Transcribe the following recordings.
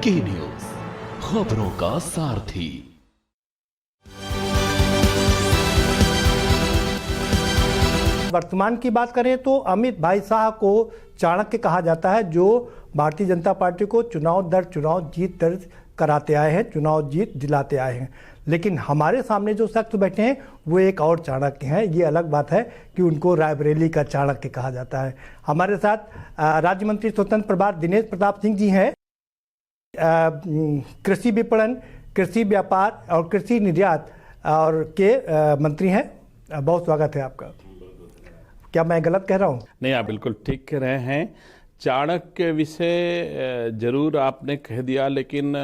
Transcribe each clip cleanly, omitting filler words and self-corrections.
के न्यूज, खबरों का सारथी। वर्तमान की बात करें तो अमित भाई शाह को चाणक्य कहा जाता है, जो भारतीय जनता पार्टी को चुनाव दर चुनाव जीत दर्ज कराते आए हैं, चुनाव जीत दिलाते आए हैं। लेकिन हमारे सामने जो शख्स बैठे हैं वो एक और चाणक्य हैं। ये अलग बात है कि उनको रायबरेली का चाणक्य कहा जाता है। हमारे साथ राज्य मंत्री स्वतंत्र प्रभार दिनेश प्रताप सिंह जी हैं, कृषि विपणन, कृषि व्यापार और कृषि निर्यात और के मंत्री हैं। बहुत स्वागत है आपका। क्या मैं गलत कह रहा हूँ? नहीं, आप बिल्कुल ठीक कह रहे हैं। चाणक्य विषय जरूर आपने कह दिया, लेकिन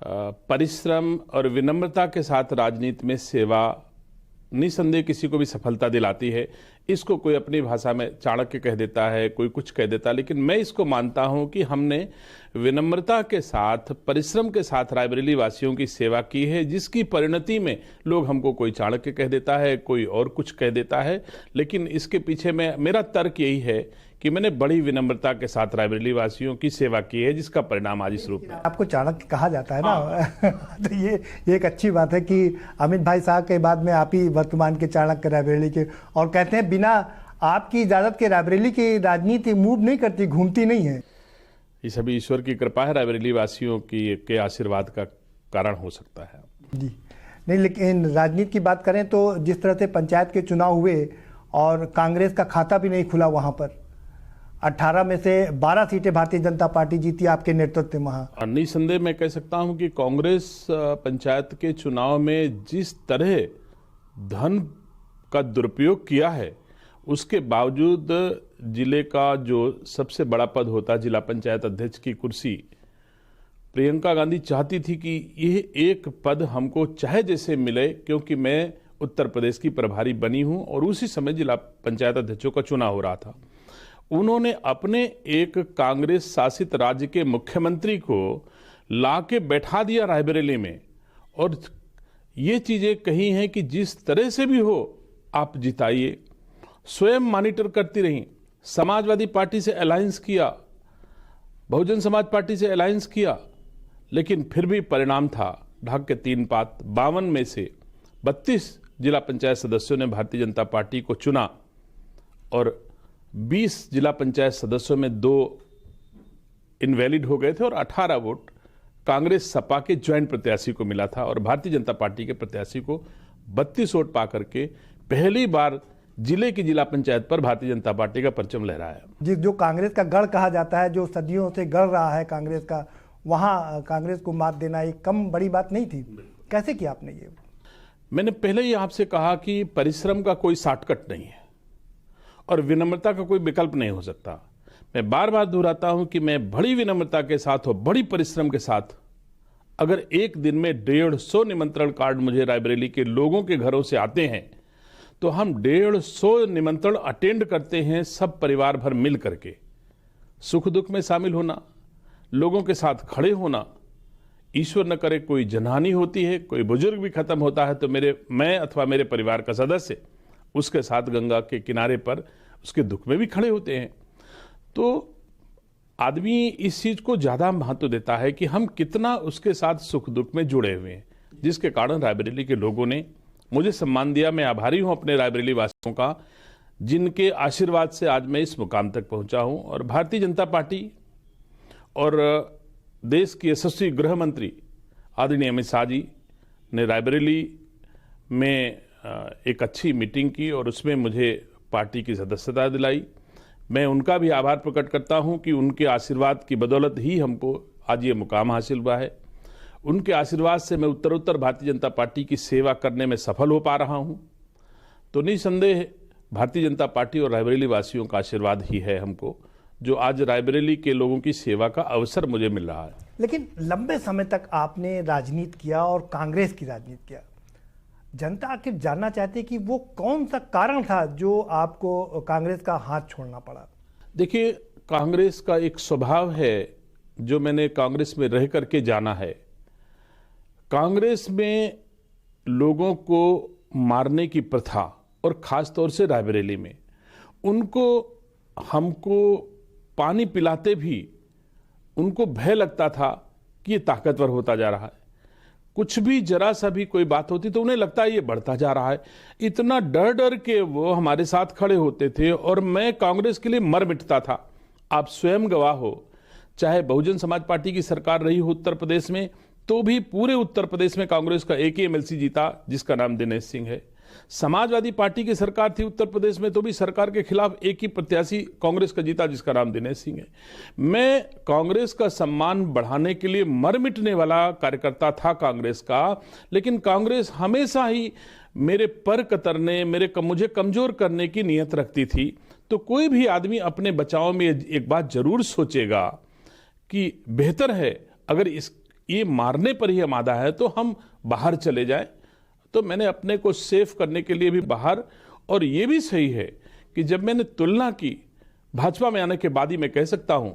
परिश्रम और विनम्रता के साथ राजनीति में सेवा निसंदेह किसी को भी सफलता दिलाती है। इसको कोई अपनी भाषा में चाणक्य कह देता है, कोई कुछ कह देता है, लेकिन मैं इसको मानता हूं कि हमने विनम्रता के साथ, परिश्रम के साथ रायबरेली वासियों की सेवा की है, जिसकी परिणति में लोग हमको कोई चाणक्य कह देता है, कोई और कुछ कह देता है। लेकिन इसके पीछे में मेरा तर्क यही है कि मैंने बड़ी विनम्रता के साथ रायबरेली वासियों की सेवा की है, जिसका परिणाम आज इस रूप में। आपको चाणक्य कहा जाता है ना। तो ये एक अच्छी बात है कि अमित भाई शाह के बाद में आप ही वर्तमान के चाणक्य रायबरेली के, और कहते हैं बिना आपकी इजाजत के रायबरेली की राजनीति मूव नहीं करती, घूमती नहीं है। ये सभी ईश्वर की कृपा है, रायबरेली वासियों की के आशीर्वाद का कारण हो सकता है जी। नहीं, लेकिन राजनीति की बात करें तो जिस तरह से पंचायत के चुनाव हुए और कांग्रेस का खाता भी नहीं खुला, वहां पर 18 में से 12 सीटें भारतीय जनता पार्टी जीती आपके नेतृत्व में। वहां निसंदेह मैं कह सकता हूं कि कांग्रेस पंचायत के चुनाव में जिस तरह धन का दुरुपयोग किया है, उसके बावजूद जिले का जो सबसे बड़ा पद होता है, जिला पंचायत अध्यक्ष की कुर्सी, प्रियंका गांधी चाहती थी कि यह एक पद हमको चाहे जैसे मिले, क्योंकि मैं उत्तर प्रदेश की प्रभारी बनी हूं और उसी समय जिला पंचायत अध्यक्षों का चुनाव हो रहा था। उन्होंने अपने एक कांग्रेस शासित राज्य के मुख्यमंत्री को लाके बैठा दिया रायबरेली में, और ये चीजें कही हैं कि जिस तरह से भी हो आप जिताइए। स्वयं मॉनिटर करती रही, समाजवादी पार्टी से अलायंस किया, बहुजन समाज पार्टी से अलायंस किया, लेकिन फिर भी परिणाम था ढाक के 3 पात। 52 में से 32 जिला पंचायत सदस्यों ने भारतीय जनता पार्टी को चुना और 20 जिला पंचायत सदस्यों में 2 इनवैलिड हो गए थे और 18 वोट कांग्रेस सपा के ज्वाइंट प्रत्याशी को मिला था, और भारतीय जनता पार्टी के प्रत्याशी को 32 वोट पा करके पहली बार जिले की जिला पंचायत पर भारतीय जनता पार्टी का परचम लहराया। जी, जो कांग्रेस का गढ़ कहा जाता है, जो सदियों से गढ़ रहा है कांग्रेस का, वहां कांग्रेस को मात देना एक कम बड़ी बात नहीं थी। कैसे किया आपने ये? मैंने पहले ही आपसे कहा कि परिश्रम का कोई शॉर्टकट नहीं है और विनम्रता का कोई विकल्प नहीं हो सकता। मैं बार बार दोहराता हूं कि मैं बड़ी विनम्रता के साथ और बड़ी परिश्रम के साथ, अगर एक दिन में 150 निमंत्रण कार्ड मुझे रायबरेली के लोगों के घरों से आते हैं, तो हम 150 निमंत्रण अटेंड करते हैं, सब परिवार भर मिल करके। सुख दुख में शामिल होना, लोगों के साथ खड़े होना। ईश्वर न करे कोई जनहानि होती है, कोई बुजुर्ग भी खत्म होता है, तो मैं अथवा मेरे परिवार का सदस्य उसके साथ गंगा के किनारे पर उसके दुख में भी खड़े होते हैं। तो आदमी इस चीज को ज्यादा महत्व देता है कि हम कितना उसके साथ सुख दुख में जुड़े हुए हैं, जिसके कारण रायबरेली के लोगों ने मुझे सम्मान दिया। मैं आभारी हूं अपने रायबरेली वासियों का, जिनके आशीर्वाद से आज मैं इस मुकाम तक पहुंचा हूं। और भारतीय जनता पार्टी और देश की यशस्वी गृह मंत्री आदरणीय अमित शाह जी ने रायबरेली में एक अच्छी मीटिंग की और उसमें मुझे पार्टी की सदस्यता दिलाई। मैं उनका भी आभार प्रकट करता हूं कि उनके आशीर्वाद की बदौलत ही हमको आज ये मुकाम हासिल हुआ है। उनके आशीर्वाद से मैं उत्तर भारतीय जनता पार्टी की सेवा करने में सफल हो पा रहा हूं। तो निसंदेह भारतीय जनता पार्टी और रायबरेली वासियों का आशीर्वाद ही है हमको, जो आज रायबरेली के लोगों की सेवा का अवसर मुझे मिल रहा है। लेकिन लंबे समय तक आपने राजनीति किया और कांग्रेस की राजनीति किया। जनता आखिर जानना चाहती है कि वो कौन सा कारण था जो आपको कांग्रेस का हाथ छोड़ना पड़ा? देखिए, कांग्रेस का एक स्वभाव है जो मैंने कांग्रेस में रह करके जाना है। कांग्रेस में लोगों को मारने की प्रथा, और खास तौर से रायबरेली में उनको हमको पानी पिलाते भी उनको भय लगता था कि ये ताकतवर होता जा रहा है। कुछ भी जरा सा भी कोई बात होती तो उन्हें लगता है ये बढ़ता जा रहा है। इतना डर डर के वो हमारे साथ खड़े होते थे और मैं कांग्रेस के लिए मर मिटता था। आप स्वयं गवाह हो, चाहे बहुजन समाज पार्टी की सरकार रही हो उत्तर प्रदेश में, तो भी पूरे उत्तर प्रदेश में कांग्रेस का एक ही एमएलसी जीता जिसका नाम दिनेश सिंह है। समाजवादी पार्टी की सरकार थी उत्तर प्रदेश में, तो भी सरकार के खिलाफ एक ही प्रत्याशी कांग्रेस का जीता जिसका नाम दिनेश सिंह है। मैं कांग्रेस का सम्मान बढ़ाने के लिए मर मिटने वाला कार्यकर्ता था कांग्रेस का, लेकिन कांग्रेस हमेशा ही मेरे पर कतरने, मुझे कमजोर करने की नीयत रखती थी। तो कोई भी आदमी अपने बचाव में एक बात जरूर सोचेगा कि बेहतर है अगर ये मारने पर ही आमादा है तो हम बाहर चले जाएं। तो मैंने अपने को सेफ करने के लिए भी बाहर, और ये भी सही है कि जब मैंने तुलना की भाजपा में आने के बाद ही मैं कह सकता हूं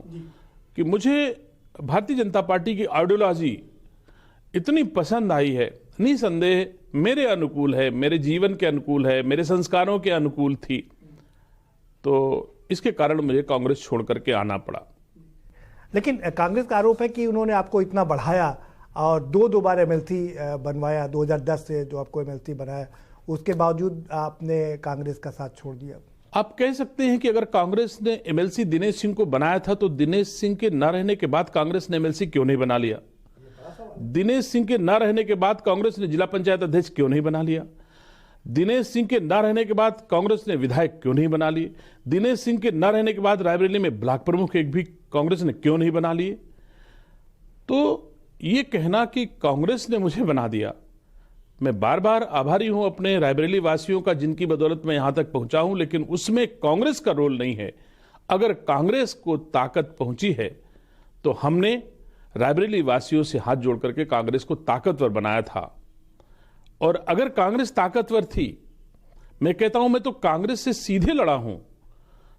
कि मुझे भारतीय जनता पार्टी की आइडियोलॉजी इतनी पसंद आई है, निसंदेह मेरे अनुकूल है, मेरे जीवन के अनुकूल है, मेरे संस्कारों के अनुकूल थी। तो इसके कारण मुझे कांग्रेस छोड़ करके आना पड़ा। लेकिन कांग्रेस का आरोप है कि उन्होंने आपको इतना बढ़ाया और दो बार एमएलसी बनवाया, 2010 से जो आपको एमएलसी बनाया, उसके बावजूद आपने कांग्रेस का साथ छोड़ दिया। आप कह सकते हैं कि अगर कांग्रेस ने एमएलसी दिनेश सिंह को बनाया था तो दिनेश सिंह के न रहने के बाद कांग्रेस ने एमएलसी क्यों नहीं बना लिया? दिनेश सिंह के न रहने के बाद कांग्रेस ने जिला पंचायत अध्यक्ष क्यों नहीं बना लिया? दिनेश सिंह के न रहने के बाद कांग्रेस ने विधायक क्यों नहीं बना लिए? दिनेश सिंह के न रहने के बाद रायबरेली में ब्लॉक प्रमुख एक भी कांग्रेस ने क्यों नहीं बना लिए? तो ये कहना कि कांग्रेस ने मुझे बना दिया, मैं बार बार आभारी हूं अपने रायबरेली वासियों का जिनकी बदौलत मैं यहां तक पहुंचा हूं, लेकिन उसमें कांग्रेस का रोल नहीं है। अगर कांग्रेस को ताकत पहुंची है तो हमने रायबरेली वासियों से हाथ जोड़ करके कांग्रेस को ताकतवर बनाया था। और अगर कांग्रेस ताकतवर थी, मैं कहता हूं मैं तो कांग्रेस से सीधे लड़ा हूं।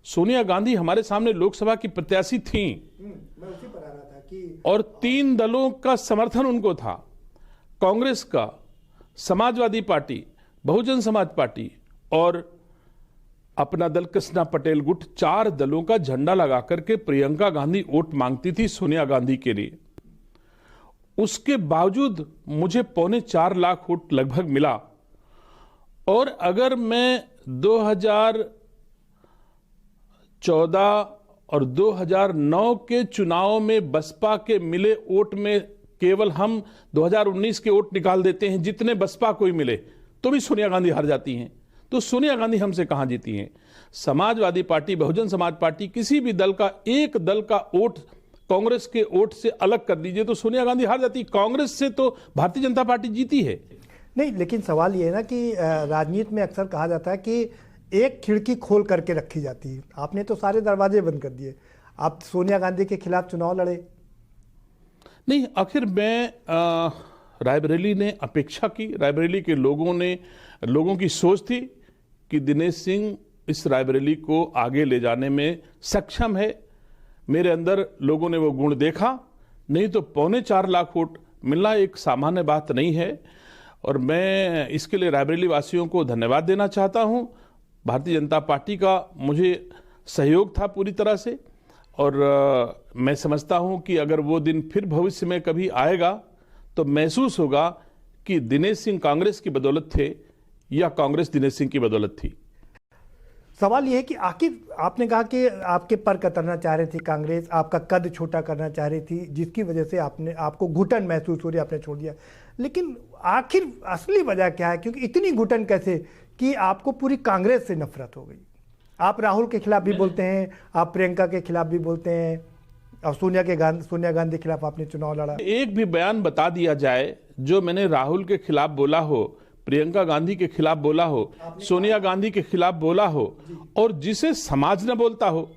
सोनिया गांधी हमारे सामने लोकसभा की प्रत्याशी थी मैं उसी पर आ रहा था कि और 3 दलों का समर्थन उनको था, कांग्रेस का, समाजवादी पार्टी, बहुजन समाज पार्टी और अपना दल कृष्णा पटेल गुट, 4 दलों का झंडा लगा करके प्रियंका गांधी वोट मांगती थी सोनिया गांधी के लिए। उसके बावजूद मुझे 4.25 लाख वोट लगभग मिला। और अगर मैं 2014 और 2009 के चुनाव में बसपा के मिले वोट में केवल हम 2019 के वोट निकाल देते हैं जितने बसपा को ही मिले, तो भी सोनिया गांधी हार जाती हैं। तो सोनिया गांधी हमसे कहां जीती हैं? समाजवादी पार्टी, बहुजन समाज पार्टी, किसी भी दल का, एक दल का वोट कांग्रेस के वोट से अलग कर दीजिए तो सोनिया गांधी हार जाती। कांग्रेस से तो भारतीय जनता पार्टी जीती है। नहीं, लेकिन सवाल ये है ना कि राजनीति में अक्सर कहा जाता है कि एक खिड़की खोल करके रखी जाती है। आपने तो सारे दरवाजे बंद कर दिए। आप सोनिया गांधी के खिलाफ चुनाव लड़े। नहीं, आखिर मैं रायबरेली ने अपेक्षा की, रायबरेली के लोगों की सोच थी कि दिनेश सिंह इस रायबरेली को आगे ले जाने में सक्षम है। मेरे अंदर लोगों ने वो गुण देखा, नहीं तो 4.25 लाख वोट मिलना एक सामान्य बात नहीं है। और मैं इसके लिए रायबरेली वासियों को धन्यवाद देना चाहता हूं। भारतीय जनता पार्टी का मुझे सहयोग था पूरी तरह से, और मैं समझता हूं कि अगर वो दिन फिर भविष्य में कभी आएगा तो महसूस होगा कि दिनेश सिंह कांग्रेस की बदौलत थे या कांग्रेस दिनेश सिंह की बदौलत थी। सवाल यह है कि आखिर आपने कहा कि आपके पर कतरना चाह रही थी कांग्रेस, आपका कद छोटा करना चाह रही थी, जिसकी वजह से आपको घुटन महसूस हो रही, आपने छोड़ दिया। लेकिन आखिर असली वजह क्या है? क्योंकि इतनी घुटन कैसे कि आपको पूरी कांग्रेस से नफरत हो गई? आप राहुल के खिलाफ भी बोलते हैं, आप प्रियंका के खिलाफ भी बोलते हैं, और सोनिया गांधी के खिलाफ आपने चुनाव लड़ा। एक भी बयान बता दिया जाए जो मैंने राहुल के खिलाफ बोला हो, प्रियंका गांधी के खिलाफ बोला हो, सोनिया गांधी के खिलाफ बोला हो, और जिसे समाज न बोलता हो,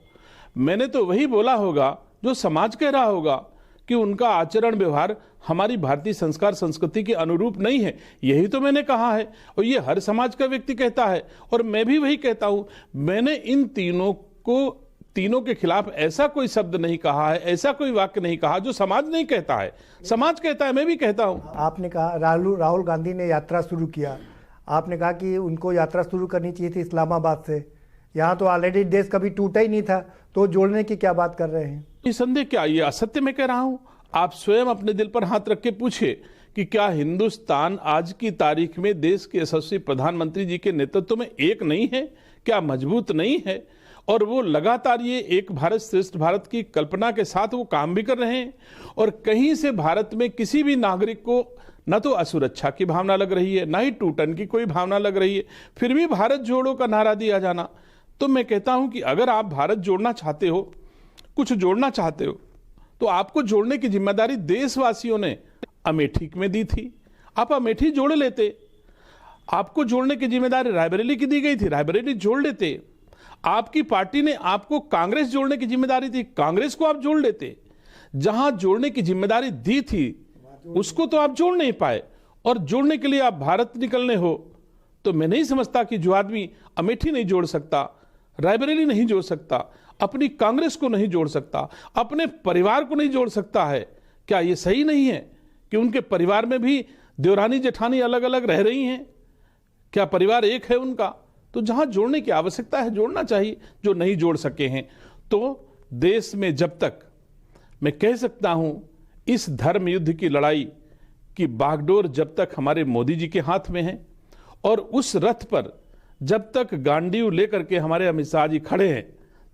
मैंने तो वही बोला होगा जो समाज कह रहा होगा कि उनका आचरण व्यवहार हमारी भारतीय संस्कार संस्कृति के अनुरूप नहीं है। यही तो मैंने कहा है, और ये हर समाज का व्यक्ति कहता है, और मैं भी वही कहता हूं। मैंने इन तीनों के खिलाफ ऐसा कोई शब्द नहीं कहा है, ऐसा कोई वाक्य नहीं कहा जो समाज नहीं कहता है। समाज कहता है, मैं भी कहता हूं। आपने कहा राहुल गांधी ने यात्रा शुरू किया, आपने कहा कि उनको यात्रा शुरू करनी चाहिए थी इस्लामाबाद से। यहाँ तो ऑलरेडी देश कभी टूटा ही नहीं था, तो जोड़ने की क्या बात कर रहे हैं? निसंदेह क्या ये असत्य मैं कह रहा हूं? आप स्वयं अपने दिल पर हाथ रख के पूछिए कि क्या हिंदुस्तान आज की तारीख में देश के यशस्वी प्रधानमंत्री जी के नेतृत्व में एक नहीं है, क्या मजबूत नहीं है? और वो लगातार ये एक भारत श्रेष्ठ भारत की कल्पना के साथ वो काम भी कर रहे हैं। और कहीं से भारत में किसी भी नागरिक को न तो असुरक्षा की भावना लग रही है, ना ही टूटन की कोई भावना लग रही है, फिर भी भारत जोड़ो का नारा दिया जाना। तो मैं कहता हूं कि अगर आप भारत जोड़ना चाहते हो, कुछ जोड़ना चाहते हो, तो आपको जोड़ने की जिम्मेदारी देशवासियों ने अमेठी में दी थी। आप अमेठी जोड़ लेते। आपको जोड़ने की जिम्मेदारी रायबरेली की दी गई थी, रायबरेली जोड़ लेते। आपकी पार्टी ने आपको कांग्रेस जोड़ने की जिम्मेदारी थी, कांग्रेस को आप जोड़ लेते। जहां जोड़ने की जिम्मेदारी दी थी उसको तो आप जोड़ नहीं पाए, और जोड़ने के लिए आप भारत निकलने हो। तो मैं नहीं समझता कि जो आदमी अमेठी नहीं जोड़ सकता, रायबरेली नहीं जोड़ सकता, अपनी कांग्रेस को नहीं जोड़ सकता, अपने परिवार को नहीं जोड़ सकता है, क्या ये सही नहीं है कि उनके परिवार में भी देवरानी जेठानी अलग अलग रह रही हैं? क्या परिवार एक है उनका? तो जहां जोड़ने की आवश्यकता है जोड़ना चाहिए। जो नहीं जोड़ सके हैं, तो देश में जब तक, मैं कह सकता हूं, इस धर्म युद्ध की लड़ाई की बागडोर जब तक हमारे मोदी जी के हाथ में है, और उस रथ पर जब तक गांडीव लेकर के हमारे अमित शाह जी खड़े हैं,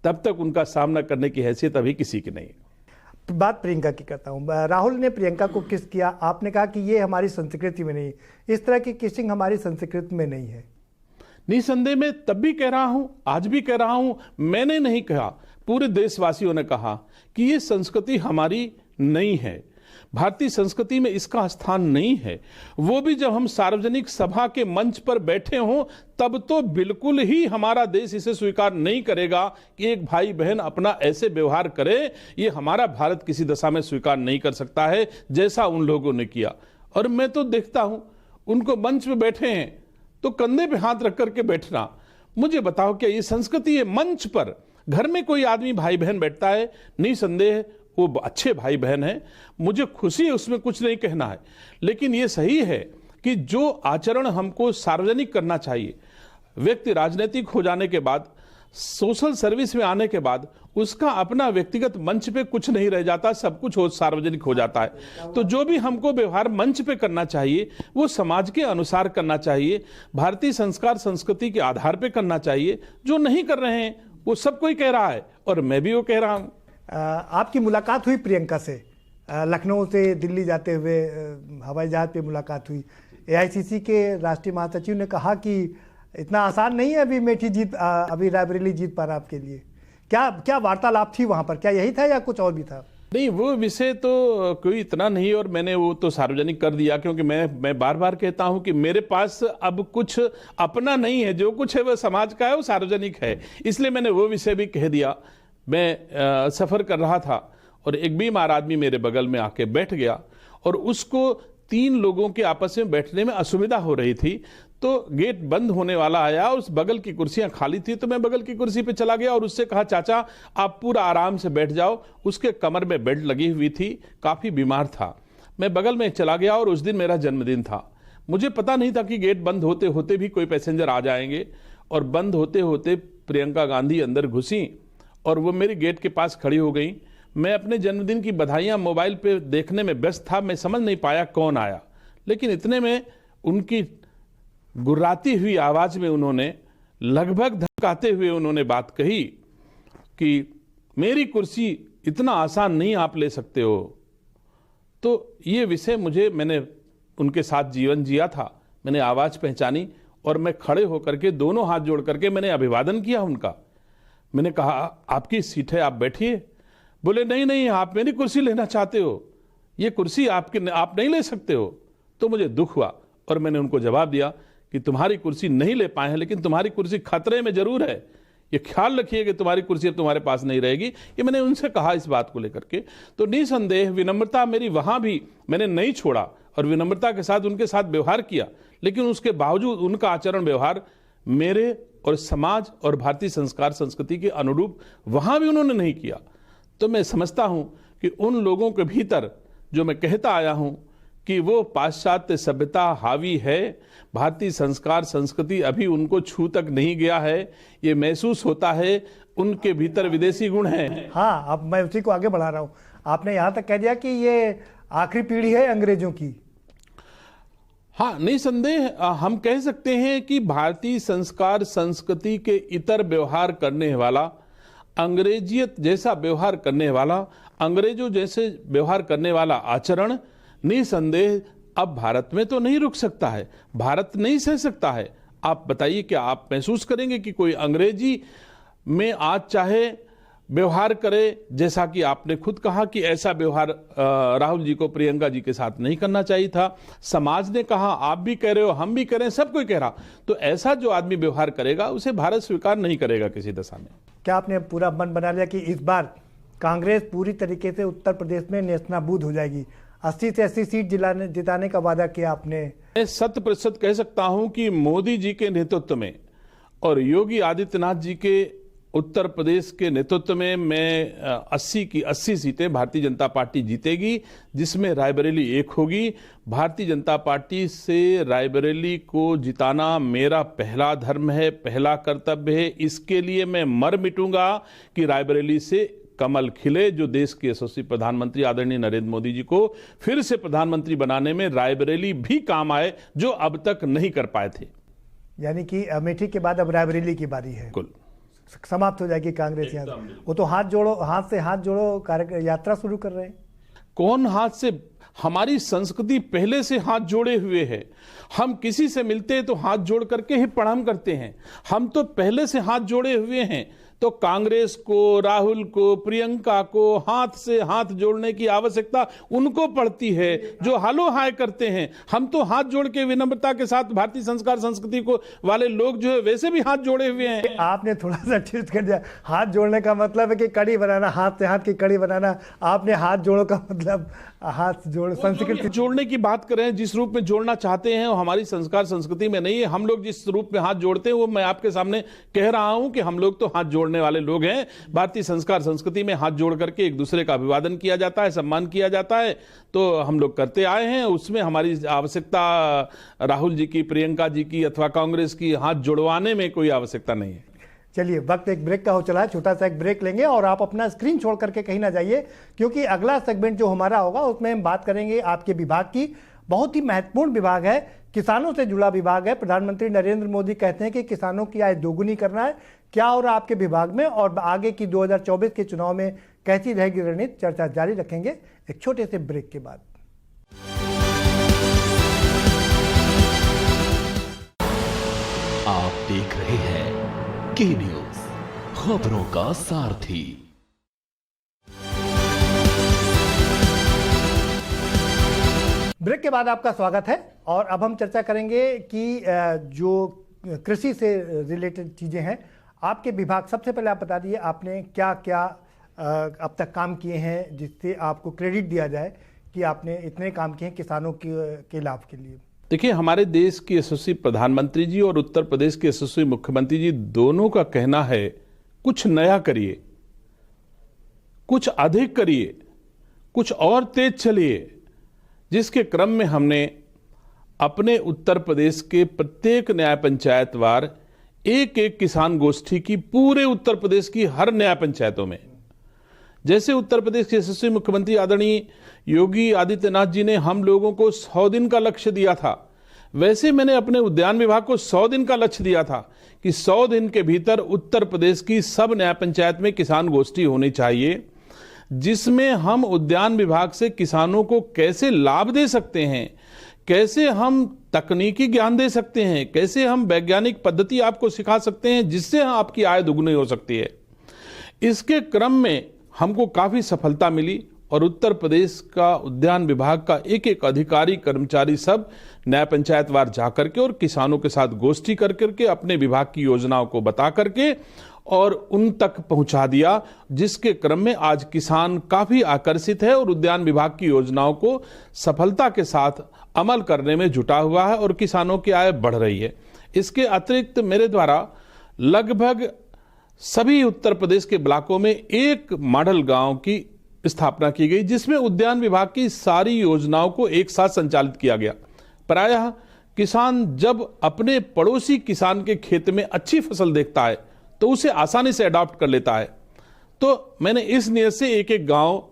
तब तक उनका सामना करने की हैसियत अभी किसी की नहीं है। बात प्रियंका की करता हूं। राहुल ने प्रियंका को किस किया, आपने कहा कि ये हमारी संस्कृति में नहीं, इस तरह की किसिंग हमारी संस्कृति में नहीं है। निसंदेह मैं तब भी कह रहा हूं, आज भी कह रहा हूं, मैंने नहीं कहा, पूरे देशवासियों ने कहा कि ये संस्कृति हमारी नहीं है, भारतीय संस्कृति में इसका स्थान नहीं है। वो भी जब हम सार्वजनिक सभा के मंच पर बैठे हों, तब तो बिल्कुल ही हमारा देश इसे स्वीकार नहीं करेगा कि एक भाई बहन अपना ऐसे व्यवहार करे। ये हमारा भारत किसी दशा में स्वीकार नहीं कर सकता है जैसा उन लोगों ने किया। और मैं तो देखता हूं, उनको मंच पे बैठे हैं तो कंधे पे हाथ रख करके बैठना। मुझे बताओ, क्या ये संस्कृति है? मंच पर घर में कोई आदमी भाई बहन बैठता है, निसंदेह वो अच्छे भाई बहन हैं, मुझे खुशी है, उसमें कुछ नहीं कहना है। लेकिन ये सही है कि जो आचरण हमको सार्वजनिक करना चाहिए, व्यक्ति राजनीतिक हो जाने के बाद, सोशल सर्विस में आने के बाद, उसका अपना व्यक्तिगत मंच पे कुछ नहीं रह जाता, सब कुछ सार्वजनिक हो जाता है। तो जो भी हमको व्यवहार मंच पे करना चाहिए वो समाज के अनुसार करना चाहिए, भारतीय संस्कार संस्कृति के आधार पे करना चाहिए। जो नहीं कर रहे हैं वो सब कोई कह रहा है और मैं भी वो कह रहा हूं। आपकी मुलाकात हुई प्रियंका से, लखनऊ से दिल्ली जाते हुए हवाई जहाज पे मुलाकात हुई। एआईसीसी के राष्ट्रीय महासचिव ने कहा कि इतना आसान नहीं है अभी अमेठी जीत, अभी रायबरेली जीत पाना आपके लिए। क्या वार्तालाप थी वहां पर? क्या यही था या कुछ और भी था? नहीं, वो विषय तो कोई इतना नहीं, और मैंने वो तो सार्वजनिक कर दिया, क्योंकि मैं बार बार कहता हूं कि मेरे पास अब कुछ अपना नहीं है, जो कुछ है वो समाज का है, वो सार्वजनिक है, इसलिए मैंने वो विषय भी कह दिया। मैं सफर कर रहा था और एक बीमार आदमी मेरे बगल में आके बैठ गया, और उसको 3 लोगों के आपस में बैठने में असुविधा हो रही थी, तो गेट बंद होने वाला आया, उस बगल की कुर्सियां खाली थी, तो मैं बगल की कुर्सी पे चला गया और उससे कहा, चाचा आप पूरा आराम से बैठ जाओ। उसके कमर में बेल्ट लगी हुई थी, काफी बीमार था। मैं बगल में चला गया और उस दिन मेरा जन्मदिन था। मुझे पता नहीं था कि गेट बंद होते होते भी कोई पैसेंजर आ जाएंगे, और बंद होते होते प्रियंका गांधी अंदर घुसी और वो मेरी गेट के पास खड़ी हो गई। मैं अपने जन्मदिन की बधाइयां मोबाइल पे देखने में व्यस्त था, मैं समझ नहीं पाया कौन आया, लेकिन इतने में उनकी गुर्राती हुई आवाज में उन्होंने लगभग धमकाते हुए उन्होंने बात कही कि मेरी कुर्सी इतना आसान नहीं आप ले सकते हो। तो ये विषय मैंने उनके साथ जीवन जिया था, मैंने आवाज पहचानी और मैं खड़े होकर के दोनों हाथ जोड़ करके मैंने अभिवादन किया उनका। मैंने कहा, आपकी सीट है, आप बैठिए। बोले, नहीं, आप मेरी कुर्सी लेना चाहते हो, ये कुर्सी आप नहीं ले सकते हो। तो मुझे दुख हुआ और मैंने उनको जवाब दिया कि तुम्हारी कुर्सी नहीं ले पाए हैं, लेकिन तुम्हारी कुर्सी खतरे में जरूर है, ये ख्याल रखिए कि तुम्हारी कुर्सी अब तुम्हारे पास नहीं रहेगी। ये मैंने उनसे कहा इस बात को लेकर के। तो निसंदेह विनम्रता मेरी वहां भी मैंने नहीं छोड़ा और विनम्रता के साथ उनके साथ व्यवहार किया, लेकिन उसके बावजूद उनका आचरण व्यवहार मेरे और समाज और भारतीय संस्कार संस्कृति के अनुरूप वहां भी उन्होंने नहीं किया। तो मैं समझता हूं कि उन लोगों के भीतर जो मैं कहता आया हूं कि वो पाश्चात्य सभ्यता हावी है, भारतीय संस्कार संस्कृति अभी उनको छू तक नहीं गया है, ये महसूस होता है, उनके भीतर विदेशी गुण हैं। हाँ, अब मैं उसी को आगे बढ़ा रहा हूँ। आपने यहाँ तक कह दिया कि ये आखिरी पीढ़ी है अंग्रेजों की। हाँ, निसंदेह हम कह सकते हैं कि भारतीय संस्कार संस्कृति के इतर व्यवहार करने वाला, अंग्रेजियत जैसा व्यवहार करने वाला, अंग्रेजों जैसे व्यवहार करने वाला आचरण निसंदेह अब भारत में तो नहीं रुक सकता है, भारत नहीं सह सकता है। आप बताइए, क्या आप महसूस करेंगे कि कोई अंग्रेजी में आज चाहे व्यवहार करे, जैसा कि आपने खुद कहा कि ऐसा व्यवहार राहुल जी को प्रियंका जी के साथ नहीं करना चाहिए था। समाज ने कहा, आप भी कह रहे हो, हम भी कह रहे हैं, सब कोई कह रहा, तो ऐसा जो आदमी व्यवहार करेगा उसे भारत स्वीकार नहीं करेगा किसी दशा में। क्या आपने पूरा मन बना लिया कि इस बार कांग्रेस पूरी तरीके से उत्तर प्रदेश में नेस्तनाबूद हो जाएगी? 80 से 80 सीट जिताने का वादा किया आपने। मैं 100% कह सकता हूं कि मोदी जी के नेतृत्व में और योगी आदित्यनाथ जी के उत्तर प्रदेश के नेतृत्व में मैं 80 की 80 सीटें भारतीय जनता पार्टी जीतेगी, जिसमें रायबरेली एक होगी। भारतीय जनता पार्टी से रायबरेली को जिताना मेरा पहला धर्म है, पहला कर्तव्य है। इसके लिए मैं मर मिटूंगा कि रायबरेली से कमल खिले, जो देश के यशस्वी प्रधानमंत्री आदरणीय नरेंद्र मोदी जी को फिर से प्रधानमंत्री बनाने में रायबरेली भी काम आए, जो अब तक नहीं कर पाए थे। यानी कि अमेठी के बाद अब रायबरेली की बारी है, बिल्कुल समाप्त हो जाएगी कांग्रेस यहाँ। वो तो हाथ से हाथ जोड़ो कार्य यात्रा शुरू कर रहे हैं। कौन हाथ से? हमारी संस्कृति पहले से हाथ जोड़े हुए है। हम किसी से मिलते हैं तो हाथ जोड़ करके ही प्रणाम करते हैं। हम तो पहले से हाथ जोड़े हुए हैं। तो कांग्रेस को, राहुल को, प्रियंका को हाथ से हाथ जोड़ने की आवश्यकता उनको पड़ती है जो हालो हाय करते हैं। हम तो हाथ जोड़ के विनम्रता के साथ भारतीय संस्कार संस्कृति को वाले लोग जो है वैसे भी हाथ जोड़े हुए हैं। आपने थोड़ा सा ट्विस्ट कर दिया। हाथ जोड़ने का मतलब है कि कड़ी बनाना, हाथ से हाथ की कड़ी बनाना। आपने हाथ जोड़ो का मतलब हाथ जोड़ संस्कृति जोड़ने की बात करें, जिस रूप में जोड़ना चाहते हैं वो हमारी संस्कार संस्कृति में नहीं है। हम लोग जिस रूप में हाथ जोड़ते हैं वो मैं आपके सामने कह रहा हूं कि हम लोग तो हाथ जोड़ने वाले लोग हैं। भारतीय संस्कार संस्कृति में हाथ जोड़ करके एक दूसरे का अभिवादन किया जाता है, सम्मान किया जाता है, तो हम लोग करते आए हैं। उसमें हमारी आवश्यकता राहुल जी की, प्रियंका जी की अथवा कांग्रेस की हाथ जुड़वाने में कोई आवश्यकता नहीं है। चलिए, वक्त एक ब्रेक का हो चला है, छोटा सा एक ब्रेक लेंगे और आप अपना स्क्रीन छोड़ करके कहीं ना जाइए, क्योंकि अगला सेगमेंट जो हमारा होगा उसमें हम बात करेंगे आपके विभाग की। बहुत ही महत्वपूर्ण विभाग है, किसानों से जुड़ा विभाग है। प्रधानमंत्री नरेंद्र मोदी कहते हैं कि किसानों की आय दोगुनी करना है। क्या हो रहा है आपके विभाग में और आगे की 2024 के चुनाव में कैसी रहेगी रणनीति, चर्चा जारी रखेंगे एक छोटे से ब्रेक के बाद। आप देख रहे हैं के न्यूज, खबरों का सारथी। ब्रेक के बाद आपका स्वागत है और अब हम चर्चा करेंगे कि जो कृषि से रिलेटेड चीजें हैं आपके विभाग। सबसे पहले आप बता दिए आपने क्या क्या अब तक काम किए हैं जिससे आपको क्रेडिट दिया जाए कि आपने इतने काम किए हैं किसानों के लाभ के लिए। देखिए, हमारे देश के यशस्वी प्रधानमंत्री जी और उत्तर प्रदेश के यशस्वी मुख्यमंत्री जी दोनों का कहना है कुछ नया करिए, कुछ अधिक करिए, कुछ और तेज चलिए, जिसके क्रम में हमने अपने उत्तर प्रदेश के प्रत्येक न्याय पंचायत वार एक एक किसान गोष्ठी की पूरे उत्तर प्रदेश की हर न्याय पंचायतों में। जैसे उत्तर प्रदेश के यशस्वी मुख्यमंत्री आदरणीय योगी आदित्यनाथ जी ने हम लोगों को 100 दिन का लक्ष्य दिया था, वैसे मैंने अपने उद्यान विभाग को 100 दिन का लक्ष्य दिया था कि 100 दिन के भीतर उत्तर प्रदेश की सब न्याय पंचायत में किसान गोष्ठी होनी चाहिए, जिसमें हम उद्यान विभाग से किसानों को कैसे लाभ दे सकते हैं, कैसे हम तकनीकी ज्ञान दे सकते हैं, कैसे हम वैज्ञानिक पद्धति आपको सिखा सकते हैं जिससे आपकी आय दुगनी हो सकती है। इसके क्रम में हमको काफी सफलता मिली और उत्तर प्रदेश का उद्यान विभाग का एक एक अधिकारी कर्मचारी सब न्याय पंचायत वार जा करके और किसानों के साथ गोष्ठी कर करके अपने विभाग की योजनाओं को बता करके और उन तक पहुंचा दिया, जिसके क्रम में आज किसान काफी आकर्षित है और उद्यान विभाग की योजनाओं को सफलता के साथ अमल करने में जुटा हुआ है और किसानों की आय बढ़ रही है। इसके अतिरिक्त मेरे द्वारा लगभग सभी उत्तर प्रदेश के ब्लॉकों में एक मॉडल गांव की स्थापना की गई, जिसमें उद्यान विभाग की सारी योजनाओं को एक साथ संचालित किया गया। प्रायः किसान जब अपने पड़ोसी किसान के खेत में अच्छी फसल देखता है तो उसे आसानी से अडॉप्ट कर लेता है। तो मैंने इस नियत से एक एक गांव,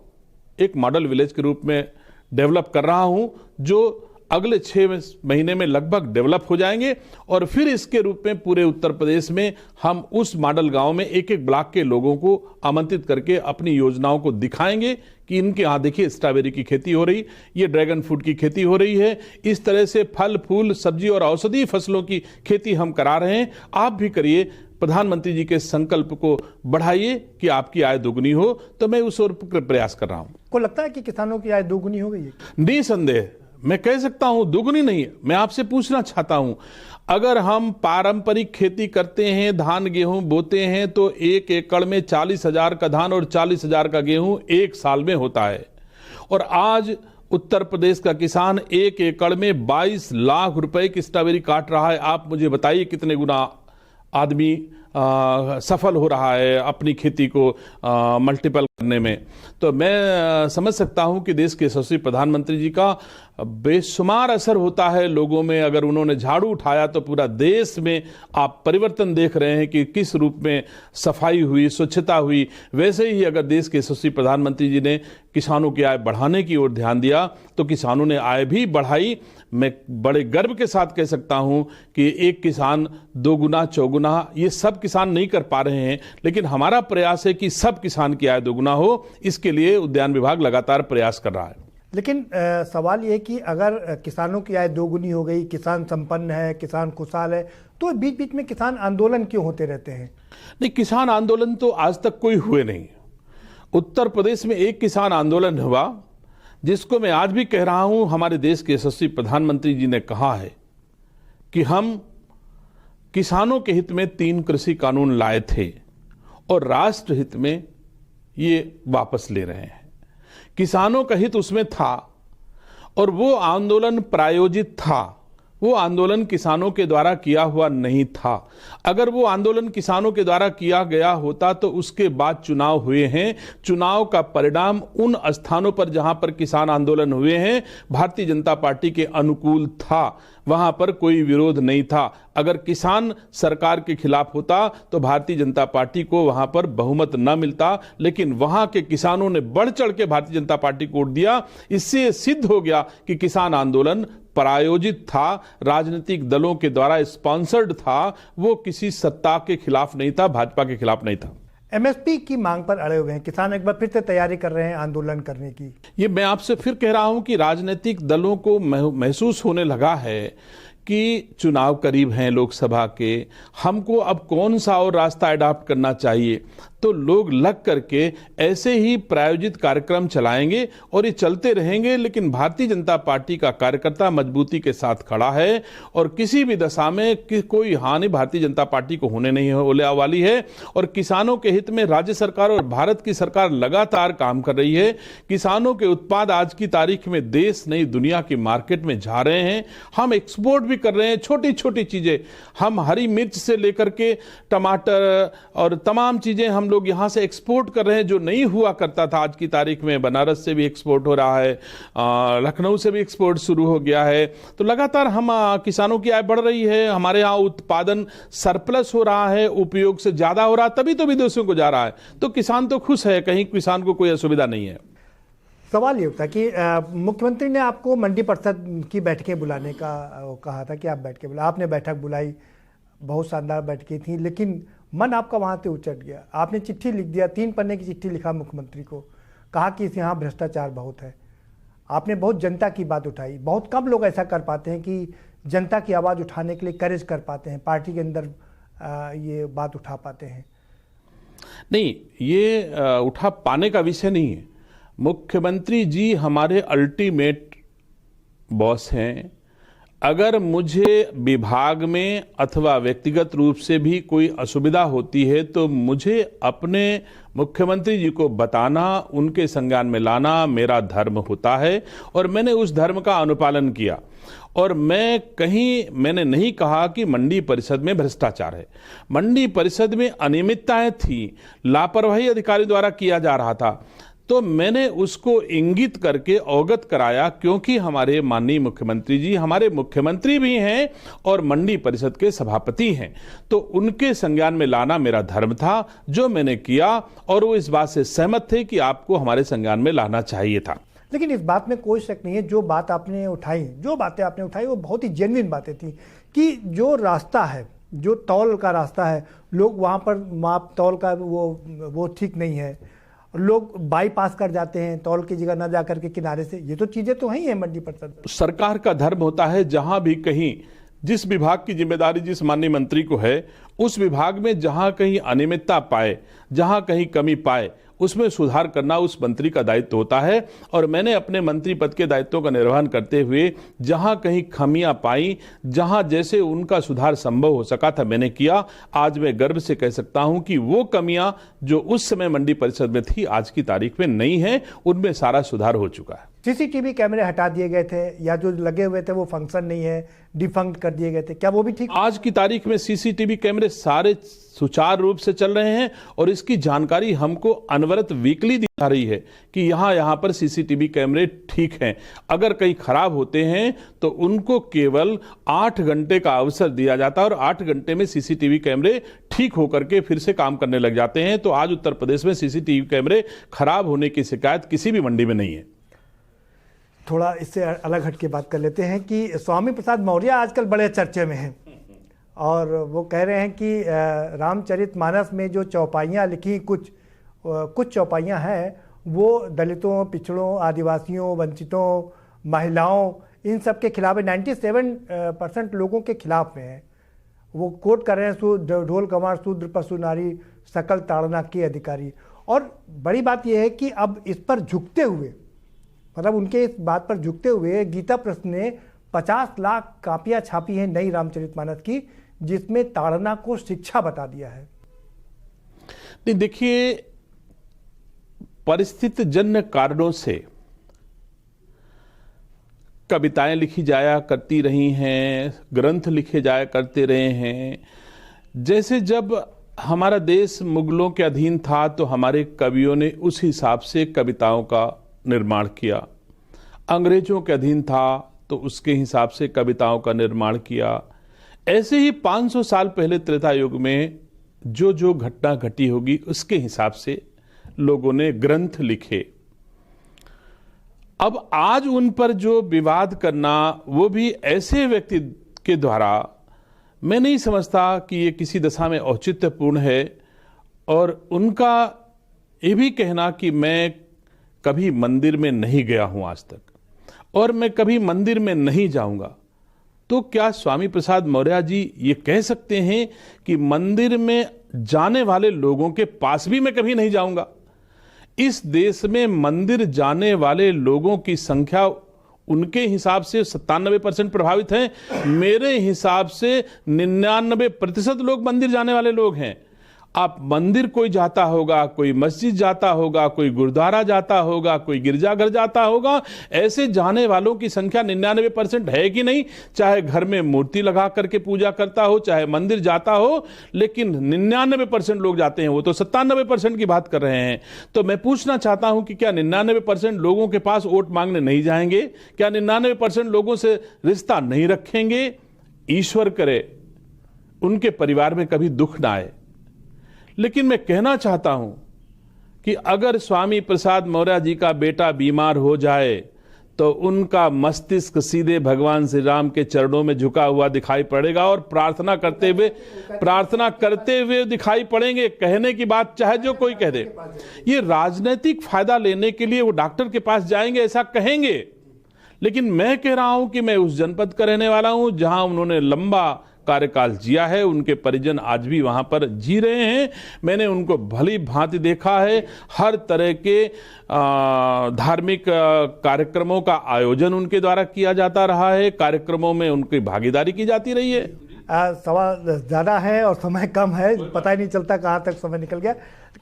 एक मॉडल विलेज के रूप में डेवलप कर रहा हूं, जो अगले 6 महीने में लगभग डेवलप हो जाएंगे और फिर इसके रूप में पूरे उत्तर प्रदेश में हम उस मॉडल गांव में एक एक ब्लॉक के लोगों को आमंत्रित करके अपनी योजनाओं को दिखाएंगे कि इनके यहाँ देखिए स्ट्रॉबेरी की खेती हो रही, ये ड्रैगन फ्रूट की खेती हो रही है, इस तरह से फल फूल सब्जी और औषधीय फसलों की खेती हम करा रहे हैं, आप भी करिए। प्रधानमंत्री जी के संकल्प को बढ़ाइए कि आपकी आय दोगुनी हो। तो मैं उस ओर प्रयास कर रहा हूं। को लगता है कि किसानों की आय दोगुनी हो गई है? निसंदेह मैं कह सकता हूं दुगनी नहीं है। मैं आपसे पूछना चाहता हूं, अगर हम पारंपरिक खेती करते हैं, धान गेहूं बोते हैं, तो 1 एकड़ में 40,000 का धान और 40,000 का गेहूं 1 साल में होता है। और आज उत्तर प्रदेश का किसान 1 एकड़ में 22 लाख रुपए की स्ट्रॉबेरी काट रहा है। आप मुझे बताइए कितने गुना आदमी सफल हो रहा है अपनी खेती को मल्टीपल करने में। तो मैं समझ सकता हूं कि देश के यशस्वी प्रधानमंत्री जी का बेशुमार असर होता है लोगों में। अगर उन्होंने झाड़ू उठाया तो पूरा देश में आप परिवर्तन देख रहे हैं कि किस रूप में सफाई हुई, स्वच्छता हुई। वैसे ही अगर देश के यशस्वी प्रधानमंत्री जी ने किसानों की आय बढ़ाने की ओर ध्यान दिया तो किसानों ने आय भी बढ़ाई। मैं बड़े गर्व के साथ कह सकता हूं कि एक किसान 2 गुना 4 गुना ये सब किसान नहीं कर पा रहे हैं, लेकिन हमारा प्रयास है कि सब किसान की आय 2 गुना हो। इसके लिए उद्यान विभाग लगातार प्रयास कर रहा है। लेकिन सवाल ये कि अगर किसानों की आय दोगुनी हो गई, किसान संपन्न है, किसान खुशहाल है, तो बीच बीच में किसान आंदोलन क्यों होते रहते हैं? नहीं, किसान आंदोलन तो आज तक कोई हुए नहीं। उत्तर प्रदेश में एक किसान आंदोलन हुआ जिसको मैं आज भी कह रहा हूं। हमारे देश के यशस्वी प्रधानमंत्री जी ने कहा है कि हम किसानों के हित में 3 कृषि कानून लाए थे और राष्ट्र हित में ये वापस ले रहे हैं। किसानों का हित उसमें था और वो आंदोलन प्रायोजित था, वो आंदोलन किसानों के द्वारा किया हुआ नहीं था। अगर वो आंदोलन किसानों के द्वारा किया गया होता तो उसके बाद चुनाव हुए हैं। चुनाव का परिणाम उन स्थानों पर जहां पर किसान आंदोलन हुए हैं भारतीय जनता पार्टी के अनुकूल था, वहां पर कोई विरोध नहीं था। अगर किसान सरकार के खिलाफ होता तो भारतीय जनता पार्टी को वहां पर बहुमत न मिलता, लेकिन वहां के किसानों ने बढ़ चढ़ के भारतीय जनता पार्टी को वोट दिया। इससे सिद्ध हो गया कि किसान आंदोलन प्रायोजित था, राजनीतिक दलों के द्वारा स्पॉन्सर्ड था, वो किसी सत्ता के खिलाफ नहीं था, भाजपा के खिलाफ नहीं था। एमएसपी की मांग पर अड़े हुए हैं किसान, एक बार फिर से तैयारी कर रहे हैं आंदोलन करने की। ये मैं आपसे फिर कह रहा हूं कि राजनीतिक दलों को महसूस होने लगा है कि चुनाव करीब हैं लोकसभा के, हमको अब कौन सा और रास्ता अडॉप्ट करना चाहिए। तो लोग लग करके ऐसे ही प्रायोजित कार्यक्रम चलाएंगे और ये चलते रहेंगे। लेकिन भारतीय जनता पार्टी का कार्यकर्ता मजबूती के साथ खड़ा है और किसी भी दशा में कोई हानि भारतीय जनता पार्टी को होने नहीं होने वाली है। और किसानों के हित में राज्य सरकार और भारत की सरकार लगातार काम कर रही है। किसानों के उत्पाद आज की तारीख में देश नहीं दुनिया की मार्केट में जा रहे हैं। हम एक्सपोर्ट भी कर रहे हैं, छोटी छोटी चीजें। हम हरी मिर्च से लेकर के टमाटर और तमाम चीजें हम लोग यहां से एक्सपोर्ट कर रहे हैं, जो नहीं हुआ करता था। आज की तारीख में बनारस से भी एक्सपोर्ट हो रहा है, लखनऊ से भी एक्सपोर्ट शुरू हो गया है। तो लगातार हम किसानों की आय बढ़ रही है, हमारे यहाँ उत्पादन सरप्लस हो रहा है, उपयोग से ज्यादा हो रहा है, तभी तो विदेशों को जा रहा है। तो किसान तो खुश है, कहीं किसान को कोई असुविधा नहीं है। सवाल ये होता है कि मुख्यमंत्री ने आपको मंडी परिषद की बैठकें बुलाने का कहा था कि आप बैठ के बुला, आपने बैठक बुलाई, बहुत शानदार बैठकें थी, लेकिन मन आपका वहाँ से उचट गया। आपने चिट्ठी लिख दिया, 3 पन्ने की चिट्ठी लिखा मुख्यमंत्री को, कहा कि इस यहाँ भ्रष्टाचार बहुत है। आपने बहुत जनता की बात उठाई। बहुत कम लोग ऐसा कर पाते हैं कि जनता की आवाज़ उठाने के लिए करेज कर पाते हैं, पार्टी के अंदर ये बात उठा पाते हैं। नहीं, ये उठा पाने का विषय नहीं है। मुख्यमंत्री जी हमारे अल्टीमेट बॉस हैं। अगर मुझे विभाग में अथवा व्यक्तिगत रूप से भी कोई असुविधा होती है तो मुझे अपने मुख्यमंत्री जी को बताना, उनके संज्ञान में लाना मेरा धर्म होता है और मैंने उस धर्म का अनुपालन किया। और मैंने नहीं कहा कि मंडी परिषद में भ्रष्टाचार है। मंडी परिषद में अनियमितताएं थी, लापरवाही अधिकारी द्वारा किया जा रहा था। तो मैंने उसको इंगित करके अवगत कराया, क्योंकि हमारे माननीय मुख्यमंत्री जी हमारे मुख्यमंत्री भी हैं और मंडी परिषद के सभापति हैं, तो उनके संज्ञान में लाना मेरा धर्म था, जो मैंने किया, और वो इस बात से सहमत थे कि आपको हमारे संज्ञान में लाना चाहिए था। लेकिन इस बात में कोई शक नहीं है, जो बातें आपने उठाई वो बहुत ही जेन्युइन बातें थी कि जो रास्ता है, जो तौल का रास्ता है, लोग वहाँ पर माप तौल का वो ठीक नहीं है, लोग बाईपास कर जाते हैं तौल की जगह न जाकर के किनारे से। ये तो चीजें तो हैं मंडी परिषद। सरकार का धर्म होता है जहां भी कहीं जिस विभाग की जिम्मेदारी जिस माननीय मंत्री को है, उस विभाग में जहां कहीं अनियमितता पाए, जहां कहीं कमी पाए, उसमें सुधार करना उस मंत्री का दायित्व होता है। और मैंने अपने मंत्री पद के दायित्वों का निर्वहन करते हुए जहां कहीं खामियां पाई, जहां जैसे उनका सुधार संभव हो सका था, मैंने किया। आज मैं गर्व से कह सकता हूं कि वो कमियां जो उस समय मंडी परिषद में थी, आज की तारीख में नहीं है, उनमें सारा सुधार हो चुका है। सीसीटीवी कैमरे हटा दिए गए थे या जो लगे हुए थे वो फंक्शन नहीं है, डिफंक्ट कर दिए गए थे, क्या वो भी ठीक? आज की तारीख में सीसीटीवी कैमरे सारे सुचारू रूप से चल रहे हैं और इसकी जानकारी हमको अनवरत वीकली दी जा रही है कि यहाँ पर सीसीटीवी कैमरे ठीक हैं। अगर कहीं खराब होते हैं तो उनको केवल 8 घंटे का अवसर दिया जाता है और 8 घंटे में सीसीटीवी कैमरे ठीक होकर के फिर से काम करने लग जाते हैं। तो आज उत्तर प्रदेश में सीसीटीवी कैमरे खराब होने की शिकायत किसी भी मंडी में नहीं है। थोड़ा इससे अलग हट के बात कर लेते हैं कि स्वामी प्रसाद मौर्य आजकल बड़े चर्चे में हैं और वो कह रहे हैं कि रामचरितमानस में जो चौपाइयाँ लिखी, कुछ चौपाइयाँ हैं वो दलितों, पिछड़ों, आदिवासियों, वंचितों, महिलाओं, इन सब के खिलाफ है। 97% लोगों के खिलाफ में है। वो कोट कर रहे हैं, ढोल कमार शूद्र पशु नारी सकल ताड़ना के अधिकारी। और बड़ी बात यह है कि अब इस पर झुकते हुए, मतलब उनके इस बात पर झुकते हुए गीता प्रेस ने 50 लाख कापियां छापी हैं नई रामचरितमानस की, जिसमें ताड़ना को शिक्षा बता दिया है। नहीं, देखिए, परिस्थिति जन्य कारणों से कविताएं लिखी जाया करती रही हैं, ग्रंथ लिखे जाया करते रहे हैं। जैसे जब हमारा देश मुगलों के अधीन था तो हमारे कवियों ने उस हिसाब से कविताओं का निर्माण किया, अंग्रेजों के अधीन था तो उसके हिसाब से कविताओं का निर्माण किया। ऐसे ही 500 साल पहले त्रेता युग में जो जो घटना घटी होगी उसके हिसाब से लोगों ने ग्रंथ लिखे। अब आज उन पर जो विवाद करना, वो भी ऐसे व्यक्ति के द्वारा, मैं नहीं समझता कि ये किसी दशा में औचित्यपूर्ण है। और उनका ये भी कहना कि मैं कभी मंदिर में नहीं गया हूं आज तक और मैं कभी मंदिर में नहीं जाऊंगा, तो क्या स्वामी प्रसाद मौर्य जी ये कह सकते हैं कि मंदिर में जाने वाले लोगों के पास भी मैं कभी नहीं जाऊंगा? इस देश में मंदिर जाने वाले लोगों की संख्या उनके हिसाब से 97% प्रभावित हैं। मेरे हिसाब से 99% लोग मंदिर जाने वाले लोग हैं। आप मंदिर कोई जाता होगा, कोई मस्जिद जाता होगा, कोई गुरुद्वारा जाता होगा, कोई गिरजाघर जाता होगा, ऐसे जाने वालों की संख्या 99% है कि नहीं? चाहे घर में मूर्ति लगा करके पूजा करता हो, चाहे मंदिर जाता हो, लेकिन 99% लोग जाते हैं। वो तो 97% की बात कर रहे हैं। तो मैं पूछना चाहता हूं कि क्या 99% लोगों के पास वोट मांगने नहीं जाएंगे? क्या 99% लोगों से रिश्ता नहीं रखेंगे? ईश्वर करे उनके परिवार में कभी दुख ना आए। लेकिन मैं कहना चाहता हूं कि अगर स्वामी प्रसाद मौर्य जी का बेटा बीमार हो जाए तो उनका मस्तिष्क सीधे भगवान श्री राम के चरणों में झुका हुआ दिखाई पड़ेगा और प्रार्थना करते हुए दिखाई पड़ेंगे। कहने की बात चाहे जो कोई कह दे, ये राजनीतिक फायदा लेने के लिए वो डॉक्टर के पास जाएंगे ऐसा कहेंगे। लेकिन मैं कह रहा हूं कि मैं उस जनपद का रहने वाला हूं जहां उन्होंने लंबा कार्यकाल जिया है। उनके परिजन आज भी वहां पर जी रहे हैं। मैंने उनको भली भांति देखा है। हर तरह के धार्मिक कार्यक्रमों का आयोजन उनके द्वारा किया जाता रहा है। कार्यक्रमों में उनकी भागीदारी की जाती रही है। सवाल ज्यादा है और समय कम है, पता ही नहीं चलता कहाँ तक समय निकल गया।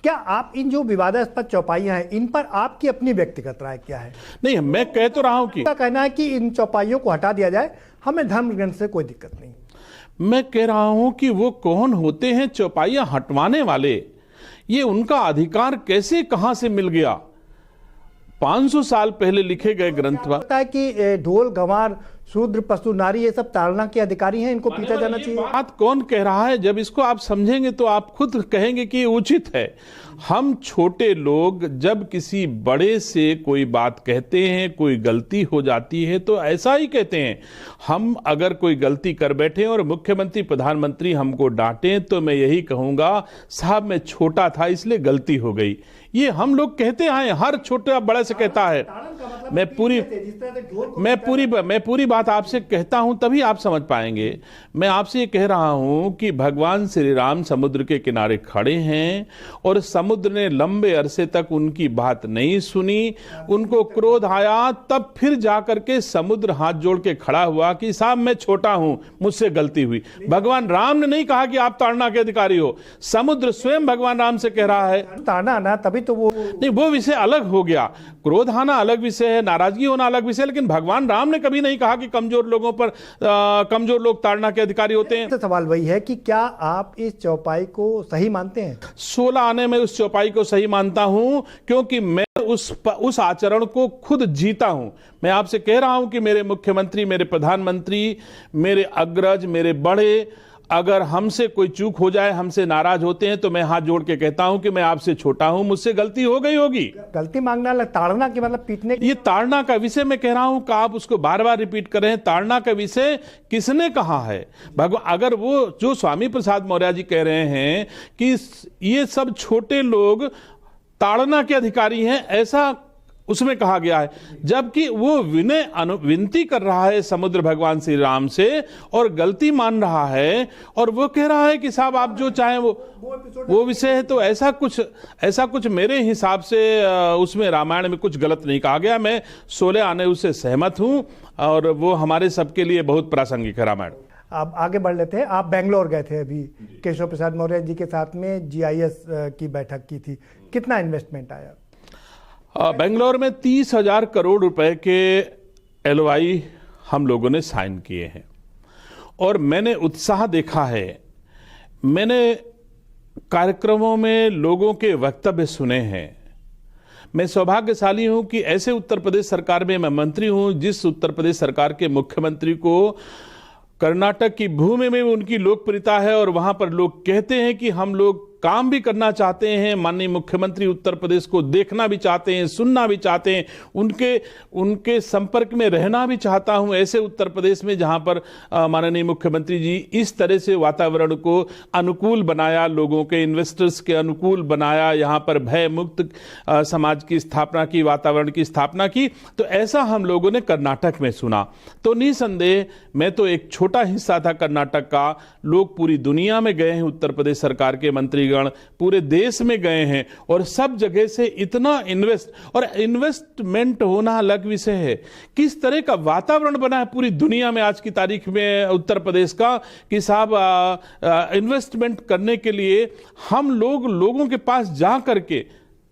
क्या आप इन जो विवादास्पद चौपाइयां हैं, इन पर आपकी अपनी व्यक्तिगत राय क्या है? नहीं, मैं कह तो रहा हूं कि कहना है कि इन चौपाइयों को हटा दिया जाए, हमें धर्म ग्रंथ से कोई दिक्कत नहीं। मैं कह रहा हूं कि वो कौन होते हैं चौपाइयां हटवाने वाले? ये उनका अधिकार कैसे, कहां से मिल गया? 500 साल पहले लिखे गए ग्रंथ लगता है कि ढोल गंवार शूद्र पशु नारी ये सब ताड़ना के अधिकारी हैं, इनको पीटा जाना चाहिए। बात कौन कह रहा है? जब इसको आप समझेंगे तो आप खुद कहेंगे कि ये उचित है। हम छोटे लोग जब किसी बड़े से कोई बात कहते हैं, कोई गलती हो जाती है तो ऐसा ही कहते हैं। हम अगर कोई गलती कर बैठे और मुख्यमंत्री प्रधानमंत्री हमको डांटें तो मैं यही कहूंगा, साहब मैं छोटा था इसलिए गलती हो गई। ये हम लोग कहते हैं, हर छोटा बड़े से कहता है। मैं पूरी बात आपसे कहता हूं तभी आप समझ पाएंगे। मैं आपसे ये कह रहा हूं कि भगवान श्री राम समुद्र के किनारे खड़े हैं और समुद्र ने लंबे अरसे तक उनकी बात नहीं सुनी। उनको क्रोध आया, तब फिर जाकर के समुद्र हाथ जोड़ के खड़ा हुआ कि साहब मैं छोटा हूं, मुझसे गलती हुई। भगवान राम ने नहीं कहा कि आप ताड़ना के अधिकारी हो, समुद्र स्वयं भगवान राम से कह रहा है। ताड़ना आना तभी तो वो नहीं, वो विषय अलग हो गया। क्रोध आना अलग विषय है, नाराजगी होना अलग विषय है, लेकिन भगवान राम ने कभी नहीं कहा कि कमजोर लोगों पर कमजोर लोग ताड़ना के अधिकारी होते हैं। तो सवाल वही है कि क्या आप इस चौपाई को सही मानते हैं? 16 आने में उस चौपाई को सही मानता हूं, क्योंकि मैं उस आचरण को खुद जीता हूं। मैं आपसे कह रहा हूं कि मेरे मुख्यमंत्री, मेरे प्रधानमंत्री, मेरे अग्रज, मेरे बड़े, अगर हमसे कोई चूक हो जाए, हमसे नाराज होते हैं तो मैं हाथ जोड़ के कहता हूं कि मैं आपसे छोटा हूं, मुझसे गलती हो गई होगी। गलती मांगना अलग, ताड़ना की मतलब पीटने की। ये ताड़ना का विषय मैं कह रहा हूं कि आप उसको बार बार रिपीट कर रहे हैं। ताड़ना का विषय किसने कहा है? भगवान, अगर वो जो स्वामी प्रसाद मौर्य जी कह रहे हैं कि ये सब छोटे लोग ताड़ना के अधिकारी हैं, ऐसा उसमें कहा गया है, जबकि वो विनती कर रहा है समुद्र भगवान श्री राम से और गलती मान रहा है और वो कह रहा है कि साहब आप जो चाहें वो विषय है। तो ऐसा कुछ मेरे हिसाब से उसमें रामायण में कुछ गलत नहीं कहा गया। मैं 16 आने उससे सहमत हूं और वो हमारे सबके लिए बहुत प्रासंगिक है रामायण। आप आगे बढ़ लेते हैं। आप बेंगलोर गए थे अभी, केशव प्रसाद मौर्य जी के साथ में GIS की बैठक की थी, कितना इन्वेस्टमेंट आया? बेंगलोर में 30,000 करोड़ रुपए के LOI हम लोगों ने साइन किए हैं और मैंने उत्साह देखा है। मैंने कार्यक्रमों में लोगों के वक्तव्य सुने हैं। मैं सौभाग्यशाली हूं कि ऐसे उत्तर प्रदेश सरकार में मैं मंत्री हूं जिस उत्तर प्रदेश सरकार के मुख्यमंत्री को कर्नाटक की भूमि में उनकी लोकप्रियता है और वहां पर लोग कहते हैं कि हम लोग काम भी करना चाहते हैं, माननीय मुख्यमंत्री उत्तर प्रदेश को देखना भी चाहते हैं, सुनना भी चाहते हैं, उनके संपर्क में रहना भी चाहता हूं। ऐसे उत्तर प्रदेश में जहां पर माननीय मुख्यमंत्री जी इस तरह से वातावरण को अनुकूल बनाया, लोगों के, इन्वेस्टर्स के अनुकूल बनाया, यहां पर भय मुक्त समाज की स्थापना की, वातावरण की स्थापना की, तो ऐसा हम लोगों ने कर्नाटक में सुना। तो निसंदेह मैं तो एक छोटा हिस्सा था कर्नाटक का, लोग पूरी दुनिया में गए हैं, उत्तर प्रदेश सरकार के मंत्री पूरे देश में गए हैं और सब जगह से इतना इन्वेस्टमेंट होना अलग विषय है। किस तरह का वातावरण बना है पूरी दुनिया में आज की तारीख में उत्तर प्रदेश का कि साहब इन्वेस्टमेंट करने के लिए हम लोगों के पास जा करके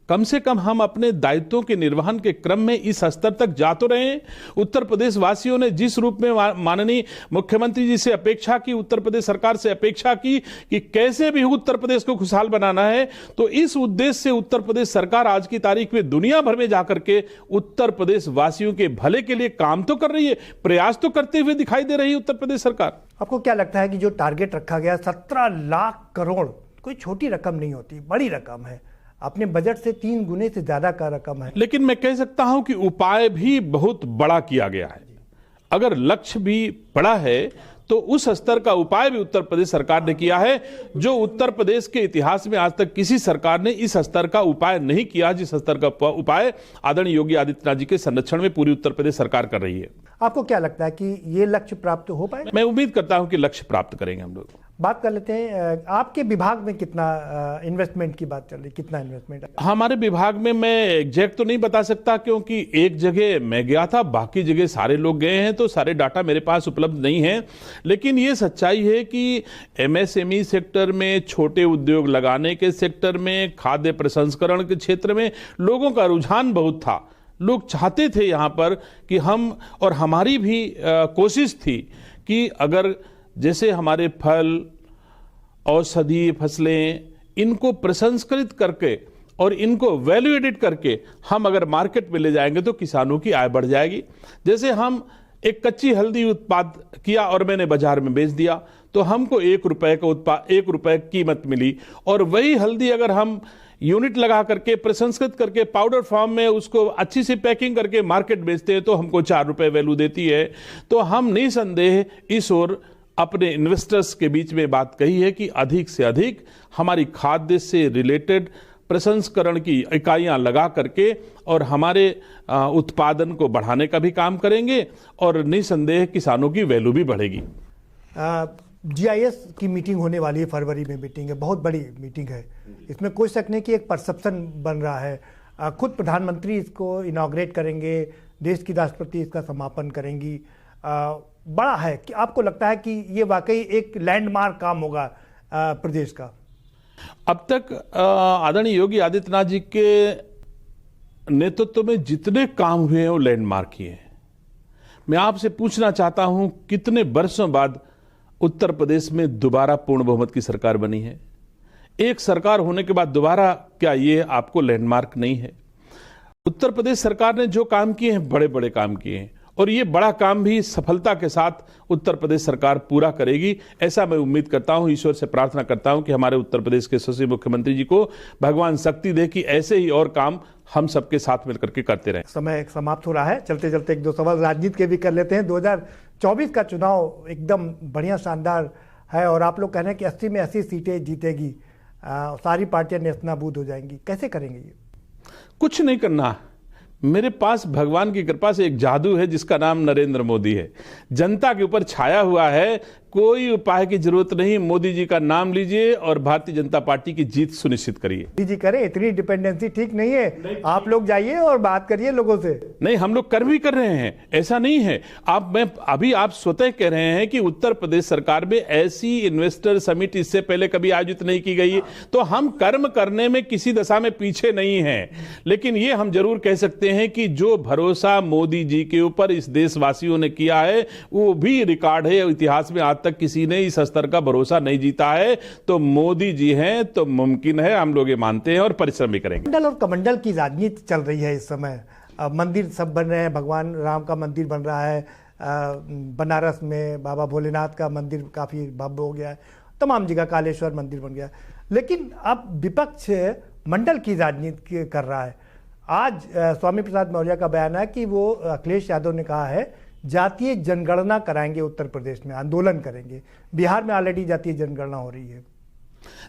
कम से कम हम अपने दायित्वों के निर्वहन के क्रम में इस स्तर तक जा तो रहे हैं। उत्तर प्रदेश वासियों ने जिस रूप में माननीय मुख्यमंत्री जी से अपेक्षा की, उत्तर प्रदेश सरकार से अपेक्षा की कि कैसे भी उत्तर प्रदेश को खुशहाल बनाना है, तो इस उद्देश्य से उत्तर प्रदेश सरकार आज की तारीख में दुनिया भर में जाकर के उत्तर प्रदेश वासियों के भले के लिए काम तो कर रही है, प्रयास तो करते हुए दिखाई दे रही है उत्तर प्रदेश सरकार। आपको क्या लगता है कि जो टारगेट रखा गया 17 लाख करोड़ कोई छोटी रकम नहीं होती, बड़ी रकम है, अपने बजट से 3 गुने से ज्यादा का रकम है। लेकिन मैं कह सकता हूं कि उपाय भी बहुत बड़ा किया गया है। अगर लक्ष्य भी बड़ा है तो उस स्तर का उपाय भी उत्तर प्रदेश सरकार ने किया है, जो उत्तर प्रदेश के इतिहास में आज तक किसी सरकार ने इस स्तर का उपाय नहीं किया, जिस स्तर का उपाय आदरणीय योगी आदित्यनाथ जी के संरक्षण में पूरी उत्तर प्रदेश सरकार कर रही है। आपको क्या लगता है कि ये लक्ष्य प्राप्त हो पाएगा? मैं उम्मीद करता हूं कि लक्ष्य प्राप्त करेंगे हम लोग। बात कर लेते हैं, आपके विभाग में कितना इन्वेस्टमेंट की बात चल रही, कितना इन्वेस्टमेंट है? हमारे विभाग में मैं एग्जैक्ट तो नहीं बता सकता, क्योंकि एक जगह मैं गया था, बाकी जगह सारे लोग गए हैं, तो सारे डाटा मेरे पास उपलब्ध नहीं है। लेकिन ये सच्चाई है कि MSME सेक्टर में, छोटे उद्योग लगाने के सेक्टर में, खाद्य प्रसंस्करण के क्षेत्र में लोगों का रुझान बहुत था। लोग चाहते थे यहाँ पर कि हम, और हमारी भी कोशिश थी कि अगर जैसे हमारे फल, औषधीय फसलें, इनको प्रसंस्कृत करके और इनको वैल्यू एडिट करके हम अगर मार्केट में ले जाएंगे तो किसानों की आय बढ़ जाएगी। जैसे हम एक कच्ची हल्दी उत्पाद किया और मैंने बाजार में बेच दिया तो हमको 1 रुपए का उत्पाद 1 रुपए कीमत मिली, और वही हल्दी अगर हम यूनिट लगा करके प्रसंस्कृत करके पाउडर फॉर्म में उसको अच्छी सी पैकिंग करके मार्केट बेचते हैं तो हमको 4 रुपए वैल्यू देती है। तो हम निसंदेह इस ओर अपने इन्वेस्टर्स के बीच में बात कही है कि अधिक से अधिक हमारी खाद्य से रिलेटेड प्रसंस्करण की इकाइयां लगा करके और हमारे उत्पादन को बढ़ाने का भी काम करेंगे और निसंदेह किसानों की वैल्यू भी बढ़ेगी। जीआईएस की मीटिंग होने वाली है, फरवरी में मीटिंग है, बहुत बड़ी मीटिंग है। इसमें कोई शक नहीं कि एक परसेप्शन बन रहा है। खुद प्रधानमंत्री इसको इनॉग्रेट करेंगे, देश की राष्ट्रपति इसका समापन करेंगी। बड़ा है कि आपको लगता है कि ये वाकई एक लैंडमार्क काम होगा प्रदेश का? अब तक आदरणीय योगी आदित्यनाथ जी के नेतृत्व में जितने काम हुए हैं वो लैंडमार्क ही हैं। मैं आपसे पूछना चाहता हूं कितने वर्षों बाद उत्तर प्रदेश में दोबारा पूर्ण बहुमत की सरकार बनी है? एक सरकार होने के बाद दोबारा, क्या ये आपको लैंडमार्क नहीं है? उत्तर प्रदेश सरकार ने जो काम किए हैं बड़े बड़े काम किए हैं और ये बड़ा काम भी सफलता के साथ उत्तर प्रदेश सरकार पूरा करेगी, ऐसा मैं उम्मीद करता हूं। ईश्वर से प्रार्थना करता हूं कि हमारे उत्तर प्रदेश के यशस्वी मुख्यमंत्री जी को भगवान शक्ति दे कि ऐसे ही और काम हम सबके साथ मिलकर के करते रहें। समय समाप्त हो रहा है, चलते चलते 1-2 सवाल राजनीति के भी कर लेते हैं। 2024 का चुनाव एकदम बढ़िया शानदार है और आप लोग कह रहे हैं कि 80 में 80 सीटें जीतेगी, सारी पार्टियां नेस्तनाबूद हो जाएंगी। कैसे करेंगे ये? कुछ नहीं करना। मेरे पास भगवान की कृपा से एक जादू है जिसका नाम नरेंद्र मोदी है, जनता के ऊपर छाया हुआ है। कोई उपाय की जरूरत नहीं, मोदी जी का नाम लीजिए और भारतीय जनता पार्टी की जीत सुनिश्चित करिए। मोदी जी करें, इतनी डिपेंडेंसी ठीक नहीं है। आप लोग जाइए और बात करिए लोगों से। नहीं, हम लोग कर भी कर रहे हैं, ऐसा नहीं है। आप स्वतः कह रहे हैं कि उत्तर प्रदेश सरकार में ऐसी इन्वेस्टर समिट इससे पहले कभी आयोजित नहीं की गई, तो हम कर्म करने में किसी दशा में पीछे नहीं है। लेकिन ये हम जरूर कह सकते हैं कि जो भरोसा मोदी जी के ऊपर इस देशवासियों ने किया है वो भी रिकॉर्ड है। इतिहास में आज तक किसी ने इस स्तर का भरोसा नहीं जीता है, तो मोदी जी हैं तो मुमकिन है, हम लोग ये मानते हैं और परिश्रम भी करेंगे। मंडल और कमंडल की राजनीति चल रही है इस समय। मंदिर सब बन रहे हैं, भगवान राम का मंदिर बन रहा है, बनारस में बाबा भोलेनाथ का मंदिर काफी भव्य हो गया है, तमाम जगह कालेश्वर मंदिर बन गया। लेकिन अब विपक्ष मंडल की राजनीति कर रहा है। आज स्वामी प्रसाद मौर्य का बयान है कि वो अखिलेश यादव ने कहा है जातीय जनगणना कराएंगे, उत्तर प्रदेश में आंदोलन करेंगे। बिहार में ऑलरेडी जातीय जनगणना हो रही है।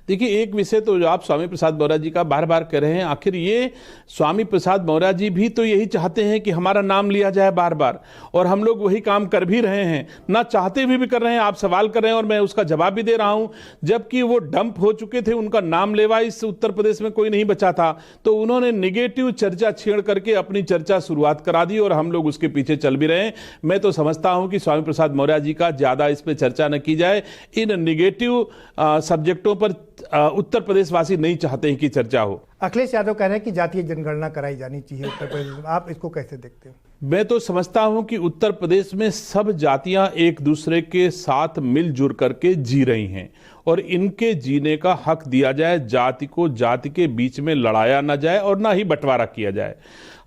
देखिए, एक विषय तो जो आप स्वामी प्रसाद मौर्य जी का बार बार कह रहे हैं, आखिर ये स्वामी प्रसाद मौर्य जी भी तो यही चाहते हैं कि हमारा नाम लिया जाए बार बार, और हम लोग वही काम कर भी रहे हैं, ना चाहते हुए भी कर रहे हैं। आप सवाल कर रहे हैं और मैं उसका जवाब भी दे रहा हूं। जबकि वो डंप हो चुके थे, उनका नाम लेवा इस उत्तर प्रदेश में कोई नहीं बचा था, तो उन्होंने निगेटिव चर्चा छेड़ करके अपनी चर्चा शुरुआत करा दी और हम लोग उसके पीछे चल भी रहे हैं। मैं तो समझता हूं कि स्वामी प्रसाद मौर्य जी का ज्यादा इस पर चर्चा न की जाए। इन निगेटिव सब्जेक्टों पर उत्तर प्रदेश वासी नहीं चाहते हैं कि चर्चा हो। अखिलेश यादव कह रहे हैं कि जातीय जनगणना कराई जानी चाहिए उत्तर प्रदेश में, आप इसको कैसे देखते हो? मैं तो समझता हूं कि उत्तर प्रदेश में सब जातियां एक दूसरे के साथ मिलजुल करके जी रही हैं और इनके जीने का हक दिया जाए। जाति को जाति के बीच में लड़ाया ना जाए और ना ही बंटवारा किया जाए।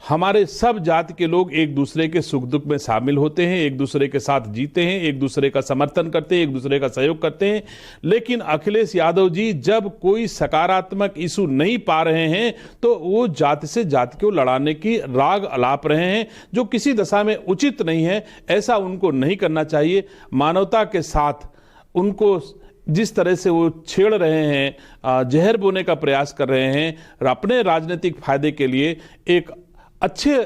हमारे सब जाति के लोग एक दूसरे के सुख दुख में शामिल होते हैं, एक दूसरे के साथ जीते हैं, एक दूसरे का समर्थन करते हैं, एक दूसरे का सहयोग करते हैं। लेकिन अखिलेश यादव जी जब कोई सकारात्मक इशू नहीं पा रहे हैं तो वो जाति से जाति को लड़ाने की राग अलाप रहे हैं, जो किसी दशा में उचित नहीं है। ऐसा उनको नहीं करना चाहिए। मानवता के साथ उनको जिस तरह से वो छेड़ रहे हैं, जहर बोने का प्रयास कर रहे हैं अपने राजनीतिक फायदे के लिए, एक अच्छे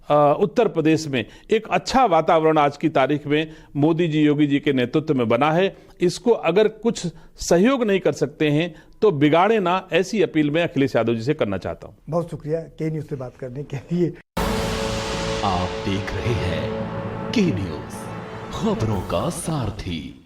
उत्तर प्रदेश में एक अच्छा वातावरण आज की तारीख में मोदी जी योगी जी के नेतृत्व में बना है। इसको अगर कुछ सहयोग नहीं कर सकते हैं तो बिगाड़े ना, ऐसी अपील मैं अखिलेश यादव जी से करना चाहता हूं। बहुत शुक्रिया के न्यूज से बात करने के लिए। आप देख रहे हैं के न्यूज, खबरों का सारथी।